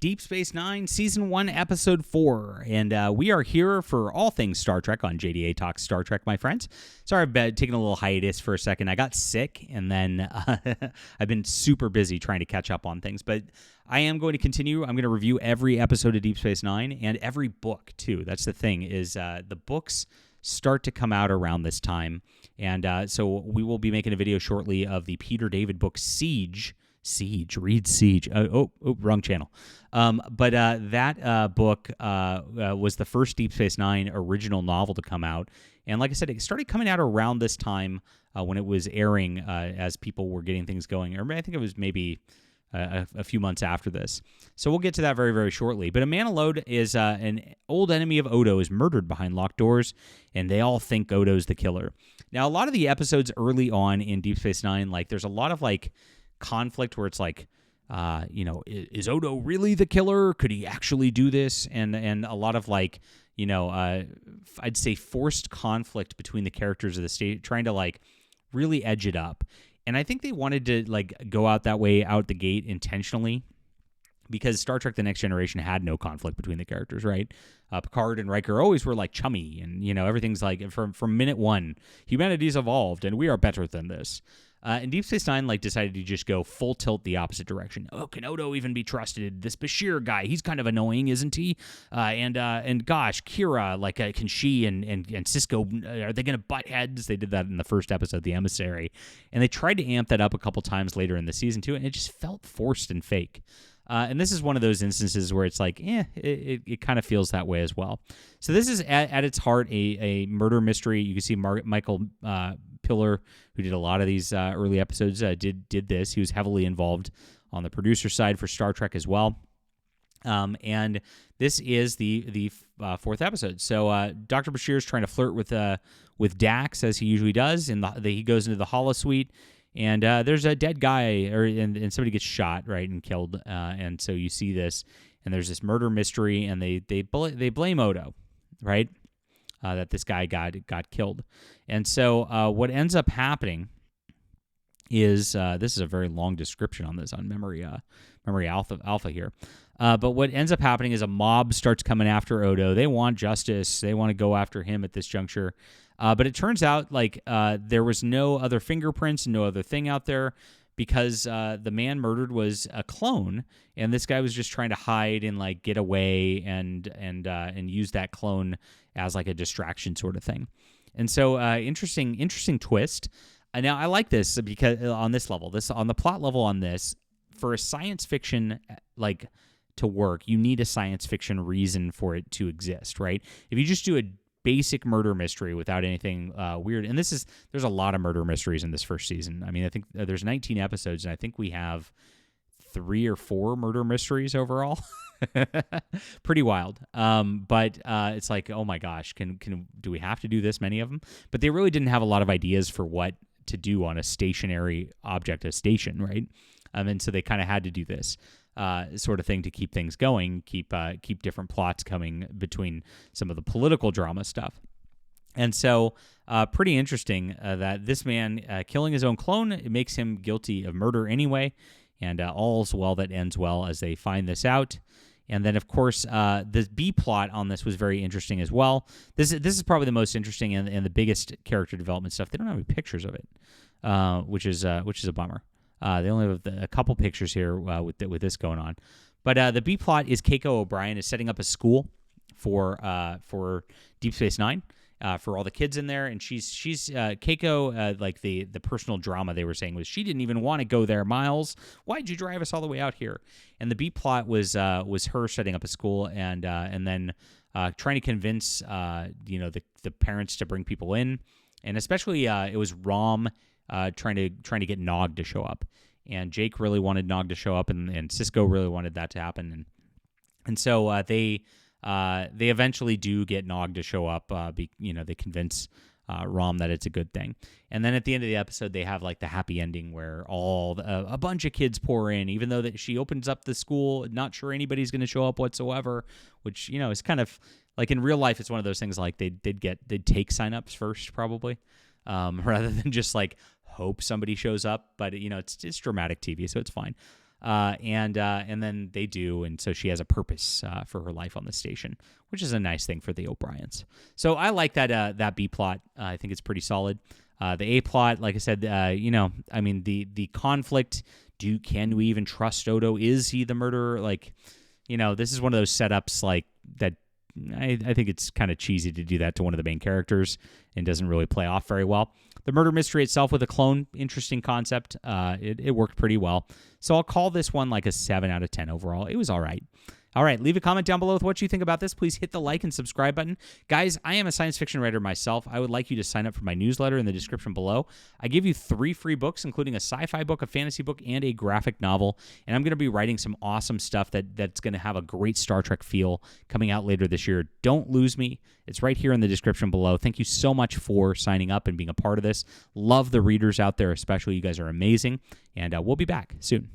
Deep Space Nine, Season 1, Episode 4. And we are here for all things Star Trek on JDA Talks Star Trek, my friends. Sorry, I've been taking a little hiatus for a second. I got sick, and then I've been super busy trying to catch up on things. But I am going to continue. I'm going to review every episode of Deep Space Nine and every book, too. That's the thing, is the books start to come out around this time. And so we will be making a video shortly of the Peter David book, Siege. Read Siege. Wrong channel. But that book was the first Deep Space Nine original novel to come out. And like I said, it started coming out around this time when it was airing as people were getting things going. Or I think it was maybe a few months after this. So we'll get to that very, very shortly. But A Man Alone is an old enemy of Odo is murdered behind locked doors, and they all think Odo's the killer. Now, a lot of the episodes early on in Deep Space Nine, like there's a lot of like conflict where it's like, is Odo really the killer? Could he actually do this? And a lot of like, I'd say forced conflict between the characters of the state, trying to like really edge it up. And I think they wanted to like go out that way out the gate intentionally, because Star Trek: The Next Generation had no conflict between the characters, right? Picard and Riker always were like chummy, and everything's like from minute one, humanity's evolved, and we are better than this. And Deep Space Nine decided to just go full tilt the opposite direction. Oh, can Odo even be trusted? This Bashir guy, he's kind of annoying, isn't he? And gosh, Kira, can she and Cisco, are they going to butt heads? They did that in the first episode, The Emissary, and they tried to amp that up a couple times later in the season too, and it just felt forced and fake. And this is one of those instances where it's like, it kind of feels that way as well. So this is at its heart a murder mystery. You can see Michael Piller, who did a lot of these early episodes, did this. He was heavily involved on the producer side for Star Trek as well. And this is the fourth episode. So Dr. Bashir is trying to flirt with Dax, as he usually does. He goes into the holosuite. And there's a dead guy, and somebody gets shot, right, and killed. And so you see this, and there's this murder mystery, and they blame Odo, right, that this guy got killed. And so what ends up happening is this is a very long description on this on Memory Alpha here. But what ends up happening is a mob starts coming after Odo. They want justice. They want to go after him at this juncture. But it turns out there was no other fingerprints, no other thing out there, because the man murdered was a clone, and this guy was just trying to hide and get away and use that clone as a distraction sort of thing. And so interesting twist. Now I like this because on this level, on the plot level on this, for a science fiction to work, you need a science fiction reason for it to exist, right? If you just do a basic murder mystery without anything weird, and there's a lot of murder mysteries in this first season. I mean, I think there's 19 episodes, and I think we have 3 or 4 murder mysteries overall. Pretty wild. But it's like, oh my gosh, do we have to do this many of them? But they really didn't have a lot of ideas for what to do on a stationary object, a station, right? And so they kind of had to do this sort of thing to keep things going, keep different plots coming between some of the political drama stuff. And so pretty interesting that this man killing his own clone, it makes him guilty of murder anyway, and all's well that ends well as they find this out. And then, of course, the B plot on this was very interesting as well. This is probably the most interesting and the biggest character development stuff. They don't have any pictures of it, which is a bummer. They only have a couple pictures here with this going on. But the B plot is Keiko O'Brien is setting up a school for Deep Space Nine, for all the kids in there, and she's Keiko. The personal drama they were saying was she didn't even want to go there. Miles, why'd you drive us all the way out here? And the B plot was her setting up a school and then trying to convince the parents to bring people in, and especially it was Rom. Trying to get Nog to show up, and Jake really wanted Nog to show up, and Cisco really wanted that to happen, and so they eventually do get Nog to show up. They convince Rom that it's a good thing, and then at the end of the episode they have the happy ending where a bunch of kids pour in, even though that she opens up the school, not sure anybody's going to show up whatsoever, which is kind of in real life it's one of those things they'd take signups first probably. Rather than just hope somebody shows up, but it's dramatic TV, so it's fine. and then they do, and so she has a purpose for her life on the station, which is a nice thing for the O'Briens. So I like that B plot. I think it's pretty solid. The A plot, like I said, I mean the conflict. Can we even trust Odo? Is he the murderer? Like, this is one of those setups like that. I think it's kind of cheesy to do that to one of the main characters and doesn't really play off very well. The murder mystery itself with a clone, interesting concept. It worked pretty well. So I'll call this one like a 7 out of 10 overall. It was all right. All right, leave a comment down below with what you think about this. Please hit the like and subscribe button. Guys, I am a science fiction writer myself. I would like you to sign up for my newsletter in the description below. I give you 3 free books, including a sci-fi book, a fantasy book, and a graphic novel. And I'm going to be writing some awesome stuff that's going to have a great Star Trek feel coming out later this year. Don't lose me. It's right here in the description below. Thank you so much for signing up and being a part of this. Love the readers out there, especially. You guys are amazing. And we'll be back soon.